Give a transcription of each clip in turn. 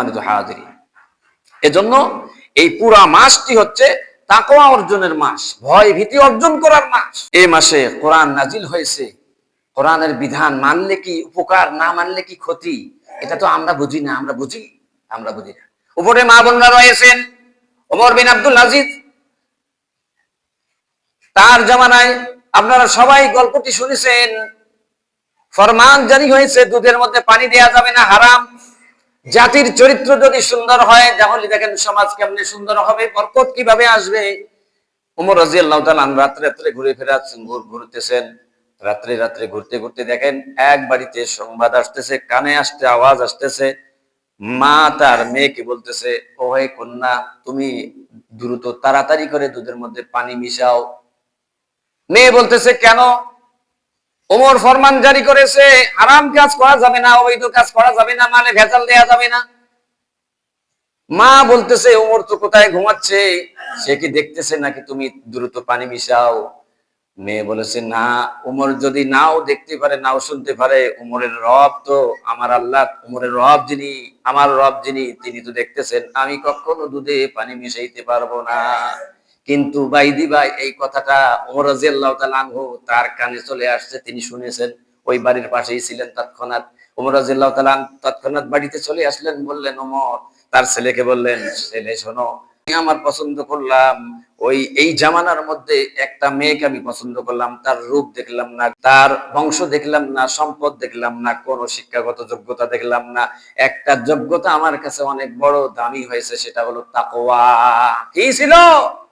সম্মানিত হাজিরিন, এজন্য এই পুরা মাসটি হচ্ছে তাকওয়া অর্জনের মাস, ভয় ভীতি অর্জন করার মাস। এই মাসে কোরআন নাজিল হয়েছে। কোরআনের বিধান মানলে কি উপকার, না মানলে কি ক্ষতি, এটা তো আমরা বুঝি না। আমরা বুঝি না। উপরে মা বোনরা রয়েছেন, ওমর বিন আব্দুল আজিজ, তার জামানায় আপনারা সবাই গল্পটি শুনেছেন। ফরমান জারি হয়েছে দুধের মধ্যে পানি দেয়া যাবে না, হারাম। জাতির চরিত্র যদি সুন্দর হয় তাহলে দেখেন সমাজ কেমনে সুন্দর হবে, বরকত কিভাবে আসবে। ওমর রাদিয়াল্লাহু তাআলা রাত্রে ঘুরে ঘুরতেছেন। রাত্রে ঘুরতে দেখেন এক বাড়িতে সংবাদ আসতেছে, কানে আসতে আওয়াজ আসতেছে। মা তার মেয়েকে বলতেছে, ও হে কন্যা, তুমি দ্রুত তাড়াতাড়ি করে দুধের মধ্যে পানি মিশাও। মেয়ে বলতেছে, কেন? ওমর ফরমান জারি করেছে, হারাম কাজ করা যাবে না, অবৈধ কাজ করা যাবে না, মানে ভেজাল দেয়া যাবে না। মা বলতেছে, ওমর তো কোথায় ঘুমাচ্ছে, সে কি দেখতেছে নাকি তুমি দ্রুত পানি মিশাও? মেয়ে বলেছে, না, ওমর যদি নাও দেখতে পারে, নাও শুনতে পারে, ওমরের রব তো আমার আল্লাহ, ওমরের রব যিনি, আমার রব যিনি, তিনি তো দেখতেছেন। আমি কখনো দুধে পানি মিশাইতে পারবো না। কিন্তু বাইদি ভাই, এই কথাটা ওমর রাদিয়াল্লাহু তাআলা আনহু তার কানে চলে আসছে, তিনি শুনেছেন, ওই বাড়ির পাশেই ছিলেন। তৎক্ষণাৎ ওমর রাদিয়াল্লাহু তাআলা তৎক্ষণাৎ বাড়িতে চলে আসলেন, বললেন, ওমর তার ছেলেকে বললেন, ছেলে শোনো, আমার পছন্দ করলাম, এই জামানার মধ্যে একটা মেয়েকে আমি পছন্দ করলাম, তার রূপ দেখলাম না, তার বংশ দেখলাম না, সম্পদ দেখলাম না, কোন শিক্ষাগত যোগ্যতা দেখলাম না, একটা যোগ্যতা আমার কাছে অনেক বড় দামি হয়েছে, সেটা হলো তাকওয়া। কি ছিল?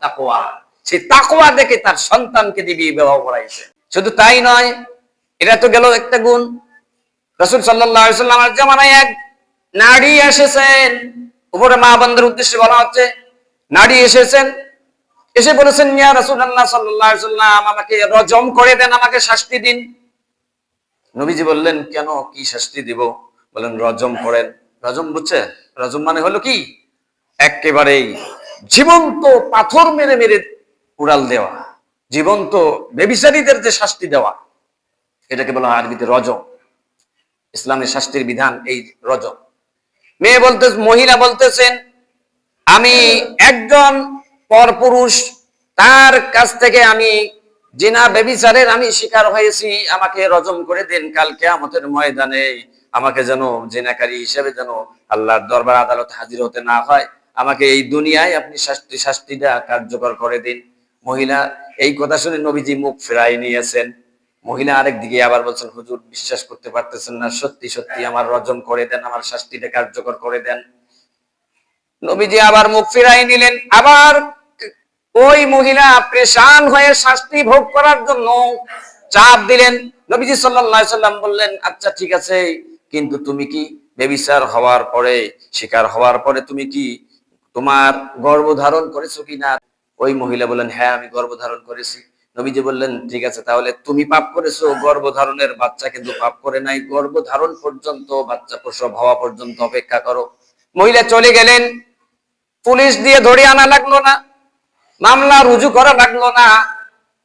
তাকওয়া। সেই তাকওয়া দেখে তার সন্তানকে দিয়ে বিবাহ করাইছে। শুধু তাই নয়, এটা তো গেল একটা গুণ। রাসূল সাল্লাল্লাহু আলাইহি ওয়াসাল্লামের জামানায় এক নারী এসেছেন, উপরে মা বোনদের উদ্দেশ্যে বলা হচ্ছে, নারী এসেছেন, এসে বলেছেন, ইয়া রাসূলুল্লাহ সাল্লাল্লাহু আলাইহি ওয়াসাল্লাম, আমাকে রজম করে দেন, আমাকে শাস্তি দিন। নবীজি বললেন, কেন, কি শাস্তি দিব? বলেন, রজম করেন। রজম বুঝছে? রজম মানে হলো কি, একেবারেই জীবন্ত পাথর মেরে মেরে উড়াল দেওয়া, জীবন্ত ব্যভিচারীদের যে শাস্তি দেওয়া, এটাকে বলা হয় আরবিতে রজম। ইসলামের শাস্তির বিধান এই রজম। মহিলা বলতেছেন, আমি একজন পরপুরুষ, তার কাছ থেকে আমি জিনা ব্যভিচারের আমি শিকার হয়েছি, আমাকে রজম করে দেন। কাল কিয়ামতের ময়দানে আমাকে যেন জিনাকারী হিসেবে যেন আল্লাহর দরবার আদালতে হাজির হতে না হয়, আমাকে এই দুনিয়ায় আপনি শাস্তিটা কার্যকর করে দিন। মহিলা এই কথা শুনে নবীজি মুখ ফেরাই নিয়েছেন। মহিলা আরেকদিকে আবার বলছেন, হুজুর বিশ্বাস করতে পারতেছেন না, সত্যি সত্যি আমার রজম করে দেন, আমার শাস্তিটা কার্যকর করে দেন। নবীজি আবার মুখ ফিরাই নিলেন। আবার ওই মহিলা পেরেশান হয়ে শাস্তি ভোগ করার জন্য চাপ দিলেন। নবীজি সাল্লাল্লাহু আলাইহি সাল্লাম বললেন, আচ্ছা ঠিক আছে, কিন্তু তুমি কি ব্যভিচার হওয়ার পরে, শিকার হওয়ার পরে তুমি কি তোমার গর্ভধারণ করেছো কিনা? ওই মহিলা বললেন, হ্যাঁ, আমি গর্ভধারণ করেছি। নবীজি বললেন, ঠিক আছে, তাহলে তুমি পাপ করেছো, গর্ভধারণের বাচ্চা কিন্তু পাপ করে নাই, গর্ভধারণ পর্যন্ত, বাচ্চা প্রসব হওয়া পর্যন্ত অপেক্ষা করো। মহিলা চলে গেলেন। পুলিশ দিয়ে ধরে আনা লাগলো না, মামলা রুজু করা লাগলো না,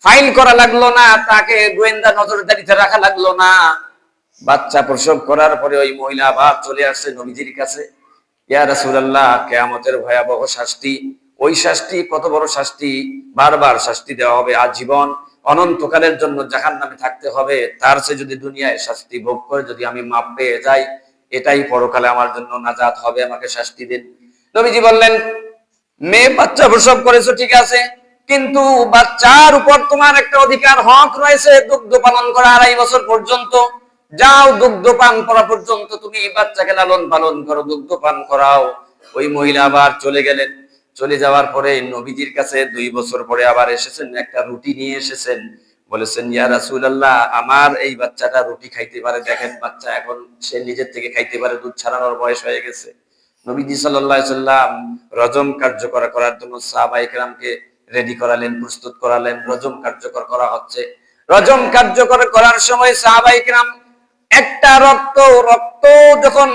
ফাইল করা লাগলো না, তাকে গোয়েন্দা নজরদারিতে রাখা লাগলো না। বাচ্চা প্রসব করার পরে ওই মহিলা আবার চলে আসছে নবীজির কাছে, ইয়া রাসূলুল্লাহ, কিয়ামতের ভয়াবহ শাস্তি, ওই শাস্তি কত বড় শাস্তি, বারবার শাস্তি দেওয়া হবে, আজীবন অনন্তকালের জন্য জাহান্নামে থাকতে হবে, তার চেয়ে যদি দুনিয়ায় শাস্তি ভোগ করে যদি আমি মাপ পেয়ে যাই, এটাই পরকালে আমার জন্য নাজাত হবে, আমাকে শাস্তি দিন। নবীজি বললেন, মেয়ে বাচ্চা প্রসব করেছো ঠিক আছে, কিন্তু বাচ্চার উপর তোমার একটা অধিকার, হক রয়েছে, দুগ্ধ পালন করা 2.5 বছর পর্যন্ত। যাও, দুগ্ধ পান করা পর্যন্ত তুমি বাচ্চাকে লালন পালন করো, দুগ্ধ পান করাও। ওই মহিলা আবার চলে গেলেন। চলে যাওয়ার পরে নবীজির কাছে 2 বছর পরে আবার এসেছেন, একটা রুটি নিয়ে এসেছেন। বলেছেন, ইয়া রাসূলুল্লাহ, আমার এই বাচ্চাটা রুটি খাইতে পারে, দেখেন বাচ্চা এখন সে নিজের থেকে খাইতে পারে, দুধ ছাড়ানোর বয়স হয়ে গেছে। নবীজি সাল্লাল্লাহু আলাইহি সাল্লাম রজম কার্যকর করার জন্য সাহাবায়ে কেরামকে রেডি করালেন, প্রস্তুত করালেন। রজম কার্যকর করা হচ্ছে। রজম কার্যকর করার সময় সাহাবায়ে কেরাম একটা রক্ত যখন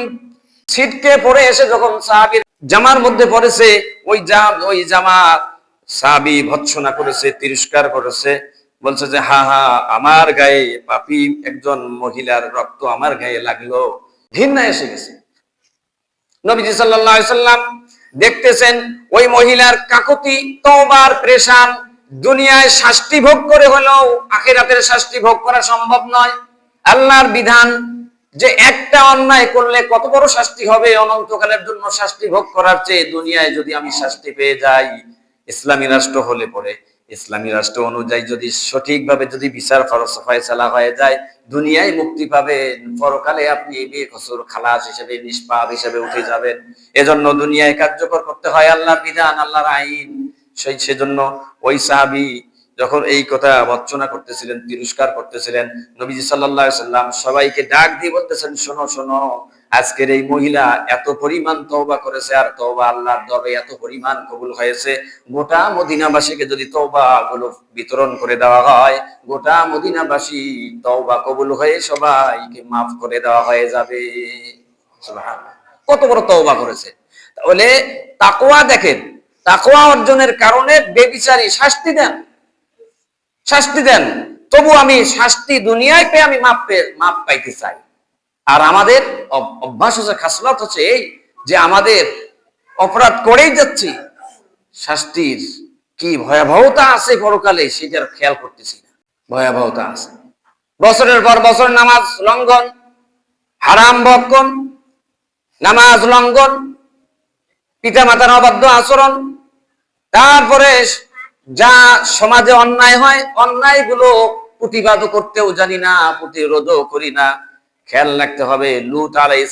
ছিটকে পড়ে এসে যখন সাহাবীর জামার মধ্যে পড়েছে, ওই জামা সাহাবী ভৎসনা করেছে, তিরস্কার করেছে, বলছে যে হা হা, আমার গায়ে পাপী একজন মহিলার রক্ত আমার গায়ে লাগলো, ঘৃণা এসে গেছে। নবীজি সাল্লাল্লাহু আলাইহি সাল্লাম দেখতেছেন ওই মহিলার কাকুতি তওবার প্রেশান, দুনিয়ায় শাস্তি ভোগ করে হলেও আখিরাতের শাস্তি ভোগ করা সম্ভব নয়। আল্লাহর বিধান যে একটা অন্যায় করলে কত বড় শাস্তি হবে, অনন্তকালের জন্য শাস্তি ভোগ করার চেয়ে দুনিয়ায় যদি আমি শাস্তি পেয়ে যাই, ইসলামী রাষ্ট্র হলে পরে ইসলামী রাষ্ট্র অনুযায়ী যদি সঠিকভাবে যদি বিচার ফয়সালা হয়ে যায়, দুনিয়ায় মুক্তি পাবেন, পরকালে আপনি বেকসুর খালাস হিসেবে নিষ্পাপ হিসেবে উঠে যাবেন। এজন্য দুনিয়ায় কার্যকর করতে হয় আল্লাহর বিধান, আল্লাহর আইন। সেজন্য ওই সাহাবী যখন এই কথা বর্ণনা করতেছিলেন, তিরস্কার করতেছিলেন, নবীজি সাল্লাল্লাহু আলাইহি সাল্লাম সবাইকে ডাক দিয়ে বলতেছেন, শোনো শোনো, আজকের এই মহিলা এত পরিমাণ তওবা করেছে, আর তওবা আল্লাহর দরবারে এত পরিমাণ কবুল হয়েছে, গোটা মদিনাবাসীকে যদি তওবা গুলো বিতরণ করে দেওয়া হয়, গোটা মদিনাবাসী তওবা কবুল হয়ে সবাইকে মাফ করে দেওয়া হয়ে যাবে। সুবহানাল্লাহ, কত বড় তওবা করেছে। তাহলে তাকওয়া দেখেন, তাকওয়া অর্জনের কারণে বেবিচারী শাস্তি দেন, শাস্তি দেন, তবু আমি শাস্তি দুনিয়ায় পেয়ে আমি মাপ পাইতে চাই। আর আমাদের অভ্যাস হচ্ছে, খাসলত হচ্ছে এই যে আমাদের অপরাধ করেই যাচ্ছি, শাস্তির কি ভয়াবহতা আছে পরকালে সেটার খেয়াল করতেছি না। ভয়াবহতা আছে, বছরের পর বছর নামাজ লঙ্ঘন, হারাম ভক্ষণ, নামাজ লঙ্ঘন, পিতা মাতার অবাধ্য আচরণ, তারপরে যা সমাজে অন্যায় হয়, অন্যায় গুলো প্রতিবাদ করতেও জানি না, প্রতিরোধও করি না। খেয়াল রাখতে হবে, লূত আলাইহিস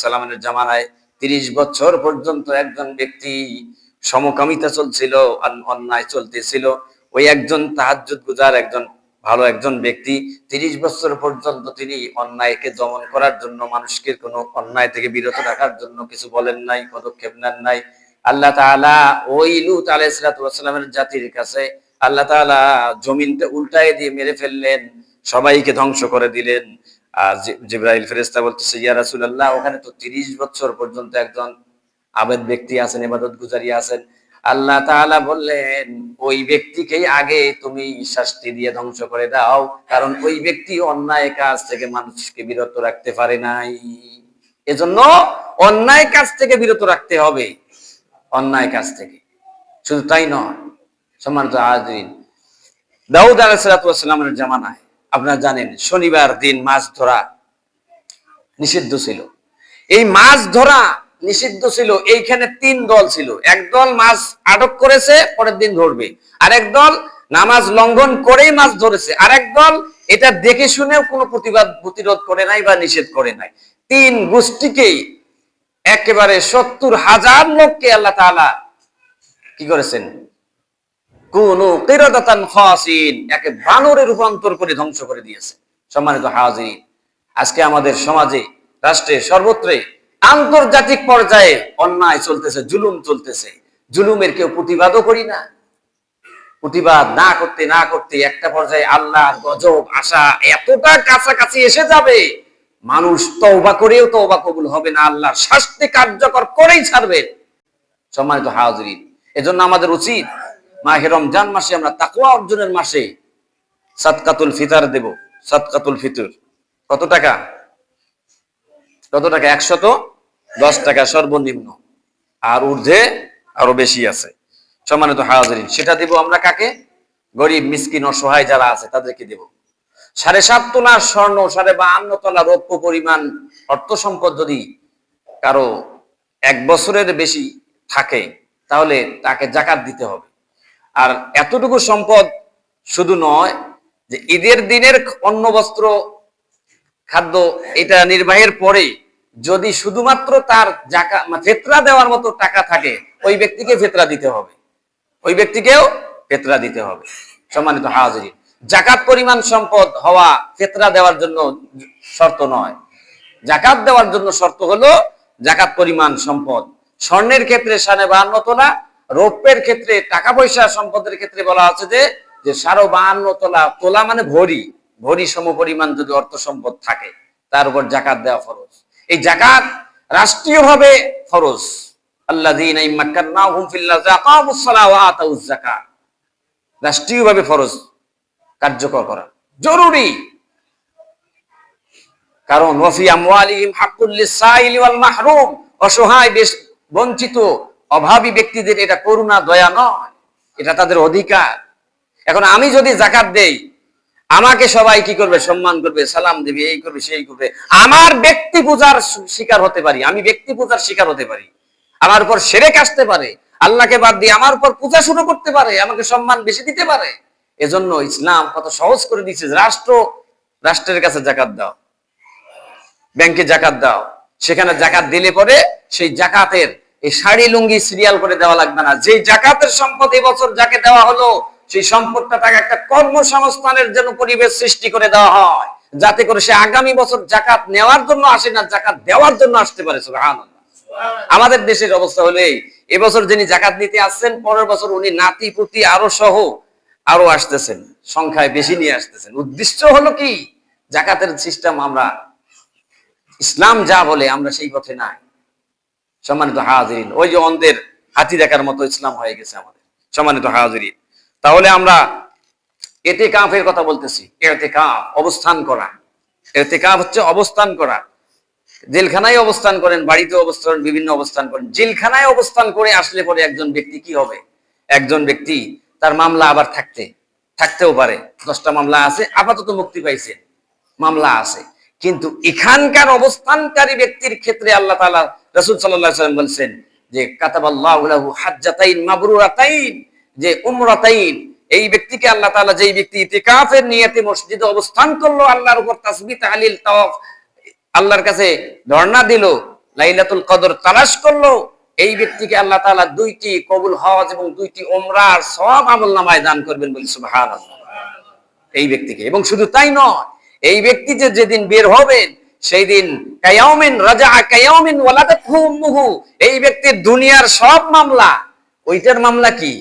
সালামের জামানায় 30 বছর পর্যন্ত একজন ব্যক্তি সমকামিতা চলছিল, অন্যায় চলতেছিল। ওই একজন তাহাজ্জুদ গুজার একজন ভালো একজন ব্যক্তি 30 বছর পর্যন্ত তিনি অন্যায়কে দমন করার জন্য, মানুষকে কোনো অন্যায় থেকে বিরত রাখার জন্য কিছু বলেন নাই, পদক্ষেপ নেন নাই। আল্লাহ তাআলা ওই লূত আলাইহিস সালামের জাতির কাছে আল্লাহ তাআলা জমিনটা উল্টায় দিয়ে মেরে ফেললেন, সবাইকে ধ্বংস করে দিলেন। আর জিবরাইল ফেরেশতা বলতেছে, ইয়া রাসূলুল্লাহ, ওখানে তো 30 বছর পর্যন্ত একজন আবেদ ব্যক্তি আছেন, ইবাদত গুজারি আছেন। আল্লাহ তাআলা বললেন, ওই ব্যক্তিকেই আগে তুমি শাস্তি দিয়ে ধ্বংস করে দাও, কারণ ওই ব্যক্তি অন্যায় কাজ থেকে মানুষকে বিরত রাখতে পারে নাই। এজন্য অন্যায় কাজ থেকে বিরত রাখতে হবে, অন্যায় কাজ থেকে। শুধু তাই নয়, সম্মানিত হাজরিন, দাউদ আলাইহিস সালামের জামানায় আপনারা জানেন শনিবার দিন মাছ ধরা নিষিদ্ধ ছিল। এই মাছ ধরা নিষিদ্ধ ছিল, এইখানে 3 দল ছিল। এক দল মাছ আটক করেছে, পরের দিন ধরবে। আরেক দল নামাজ লঙ্ঘন করেই মাছ ধরেছে। আরেক দল এটা দেখে শুনেও কোনো প্রতিরোধ করে নাই বা নিষেধ করে নাই। 3 গোষ্ঠীকেই একেবারে 70,000 লোককে আল্লাহ তাআলা কি করেছেন, কুনু কিরাদাতান খাসিন, একে বানরে রূপান্তর করে ধ্বংস করে দিয়েছে। সম্মানিত হাজিরিন, আজকে আমাদের সমাজে, রাষ্ট্রে, সর্বত্রে আন্তর্জাতিক পর্যায়ে অন্যায় চলতেছে, জুলুম চলতেছে। জুলুমের কেউ প্রতিবাদও করি না। প্রতিবাদ না করতে না করতে একটা পর্যায়ে আল্লাহর গজব আসা এতটা কাছাকাছি এসে যাবে, মানুষ তওবা করেও তওবা কবুল হবে না, আল্লাহর শাস্তি কার্যকর করেই ছাড়বে। সম্মানিত হাজিরিন, এজন্য আমাদের উচিত মাহে রমজান মাসে আমরা তাকওয়া অর্জনের মাসে সাদকাতুল ফিতর দেব। সাদকাতুল ফিতর কত টাকা? কত টাকা? 110 টাকা সর্বনিম্ন, আর ঊর্ধ্বে আরো বেশি আছে। সম্মানিত হাজিরিন, সেটা দেব আমরা কাকে? গরিব মিসকিন অসহায় যারা আছে তাদেরকে দেব। 7.5 তোলা স্বর্ণ, 52 তোলা রৌপ্য পরিমাণ অর্থ সম্পদ যদি কারো 1 বছরের বেশি থাকে, তাহলে তাকে যাকাত দিতে হবে। আর এতটুকু সম্পদ শুধু নয় যে ঈদের দিনের অন্ন বস্ত্র খাদ্য এটা নির্বাহের পরে যদি শুধুমাত্র তার যাকাত ফিতরা দেওয়ার মতো টাকা থাকে, ওই ব্যক্তিকে ফিতরা দিতে হবে, ওই ব্যক্তিকেও ফিতরা দিতে হবে। সম্মানিত হাজিরিন, যাকাত পরিমাণ সম্পদ হওয়া ফিতরা দেওয়ার জন্য শর্ত নয়। যাকাত দেওয়ার জন্য শর্ত হলো যাকাত পরিমাণ সম্পদ। স্বর্ণের ক্ষেত্রে 52 তোলা, রৌপ্যের ক্ষেত্রে টাকা পয়সা সম্পদের ক্ষেত্রে বলা আছে যে 52 তোলা, তোলা মানে ভরি, ভরি সম পরিমাণ যদি অর্থ সম্পদ থাকে, তার উপর যাকাত দেওয়া ফরজ। এই যাকাত রাষ্ট্রীয়ভাবে ফরজ। আল্লাযীনা ইম্মাক্কান্নাহুম ফিল আরদি আকামুস সালাহ ওয়া আতাউজ যাকাত, রাষ্ট্রীয়ভাবে ফরজ কার্যকর করা জরুরি। কারণ ওয়াফি আমওয়ালিহিম হাক্কুল লিসাইলি ওয়াল মাহরুম অসহায় বেশ বঞ্চিত অভাবী ব্যক্তিদের এটা করুণা দয়া নয়, এটা তাদের অধিকার। এখন আমি যদি জাকাত দেই, আমাকে সবাই কি করবে? সম্মান করবে, সালাম দেবে, এই করবে, সেই করবে। আমার ব্যক্তি পূজার শিকার হতে পারি, আমি ব্যক্তি পূজার শিকার হতে পারি, আমার উপর শিরক আসতে পারে, আল্লাহকে বাদ দিয়ে আমার উপর পূজা শুরু করতে পারে, আমাকে সম্মান বেশি দিতে পারে। এজন্য ইসলাম কত সহজ করে দিচ্ছে। রাষ্ট্রের কাছে জাকাত দাও, ব্যাংকে জাকাত দাও, সেখানে জাকাত দিলে পরে সেই জাকাতের এই শাড়ি লুঙ্গি সিরিয়াল করে দেওয়া লাগবে না। যে জাকাতের সম্পদ এবছর যাকে দেওয়া হলো, সেই সম্পদটা তাকে একটা কর্মসংস্থানের জন্য পরিবেশ সৃষ্টি করে দেওয়া হয়, যাতে করে সে আগামী বছর জাকাত নেওয়ার জন্য আসে না, জাকাত দেওয়ার জন্য আসতে পারে। সুবহানাল্লাহ। আমাদের দেশের অবস্থা হলে এবছর যিনি জাকাত নিতে আসছেন, পরের বছর উনি নাতি পুতি আরো সহ আরো আসতেছেন, সংখ্যায় বেশি নিয়ে আসতেছেন। উদ্দেশ্য হলো কি? জাকাতের সিস্টেম আমরা, ইসলাম যা বলে আমরা সেই পথে নাই। সম্মানিত হাজিরিন, ওই যে অন্ধের হাতি দেখার মতো ইসলাম হয়ে গেছে আমাদের। সম্মানিত হাজিরিন, তাহলে আমরা ইতিকাফের কথা বলতেছি। ইতিকাফ অবস্থান করা। ইতিকাফ হচ্ছে অবস্থান করা। জেলখানায় অবস্থান করেন, বাড়িতে অবস্থান, বিভিন্ন অবস্থান করেন। জেলখানায় অবস্থান করে আসলে পরে একজন ব্যক্তি কি হবে? একজন ব্যক্তি তার মামলা আবার থাকতেও পারে। 10টা মামলা আছে, আপাতত মুক্তি পাইছে, মামলা আছে। কিন্তু এখানকার অবস্থানকারী ব্যক্তির ক্ষেত্রে আল্লাহ তাআলা, রাসূল সাল্লাল্লাহু আলাইহি ওয়াসাল্লাম বলেন যে কাতাবাল্লাহু লাহু হাজ্জাতাইন মাবরুরাতাইন, যে উমরাতাইন। এই ব্যক্তিকে আল্লাহ তাআলা, যেই ব্যক্তি ইতিকাফের নিয়তে মসজিদে অবস্থান করলো, আল্লাহর উপর তাসবিহ তাহলিল তাওয়াফ, আল্লাহর কাছে ধর্ণা দিল, লাইলাতুল কদর তালাশ করলো, এই ব্যক্তিকে আল্লাহ তাআলা 2টি কবুল হজ এবং 2টি উমরার সওয়াব আমলনামায় দান করবেন, বলি সুবহানাল্লাহ। এই ব্যক্তিকে, এবং শুধু তাই নয়, এই ব্যক্তি যে যেদিন বের হবেন সেই দিন কায়াউমিন রাজা কায়াউমিন ওয়ালাদাতহু উম্মুহু, এই ব্যক্তির দুনিয়ার সব মামলা, ওইটার মামলা কি?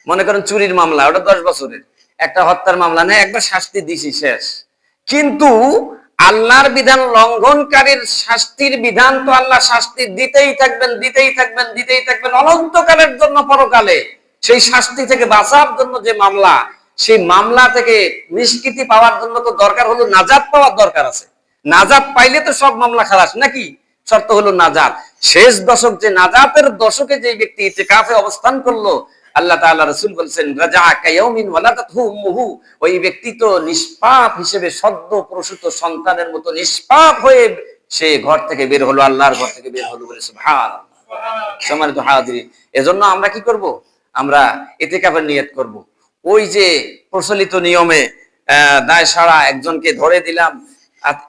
মনে করেন চুরির মামলা, ওটা 10 বছরের। একটা হত্যার মামলা না, একবার শাস্তি দিছি, শেষ। কিন্তু আল্লাহর বিধান লঙ্ঘনকারীর শাস্তির বিধান তো আল্লাহ শাস্তি দিতেই থাকবেন, দিতেই থাকবেন, দিতেই থাকবেন অনন্তকালের জন্য। পরকালে সেই শাস্তি থেকে বাঁচার জন্য যে মামলা, সেই মামলা থেকে নিষ্কৃতি পাওয়ার জন্য তো দরকার হলো নাজাত পাওয়ার দরকার আছে। নাজাত পাইলে তো সব মামলা খালাস নাকি? শর্ত হলো নাজাত। শেষ দশক, যে নাজাতের দশকে যে ব্যক্তি ইতিকাফে অবস্থান করলো, আল্লাহ তাআলা রাসূল বলেন রাজা কায়াউমিন ওয়ালাদাতহু উম্মুহু, ওই ব্যক্তি তো নিষ্পাপ হিসেবে সদ্য প্রসূত সন্তানের মতো নিষ্পাপ হয়ে সে ঘর থেকে বের হলো, আল্লাহর ঘর থেকে বের হলো, বলে সুবহানাল্লাহ। সম্মানিত হাজিরিন, এজন্য আমরা কি করব? আমরা ইতিকাফের নিয়ত করব। ওই যে প্রচলিত নিয়মে দায় সারা একজনকে ধরে দিলাম,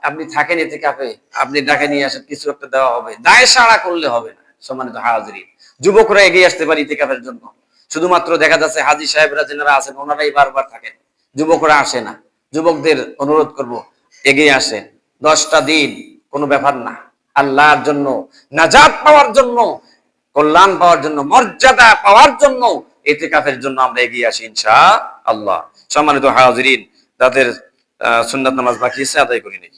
আপনি থাকেন ইতিকাফে, আপনি ডাকে নিয়ে আসেন, কিছু একটা দেওয়া হবে, দায় সারা করলে হবে না। সম্মানিত হাজিরিন, যুবকরা এগিয়ে আসতে পারে ইতিকাফের জন্য। শুধুমাত্র দেখা যাচ্ছে হাজী সাহেবরা যারা আছেন ওনারাই বারবার থাকেন, যুবকরা আসে না। যুবকদের অনুরোধ করব, এগিয়ে আসেন। 10টা দিন কোনো ব্যাপার না। আল্লাহর জন্য, নাজাত পাওয়ার জন্য, কল্যাণ পাওয়ার জন্য, মর্যাদা পাওয়ার জন্য, ইতিকাফের জন্য আমরা এগিয়ে আসি ইনশাআল্লাহ। সম্মানিত হাজিরিন, তাদের সুন্নাত নামাজ বাকি আছে, আদায় করে নিই।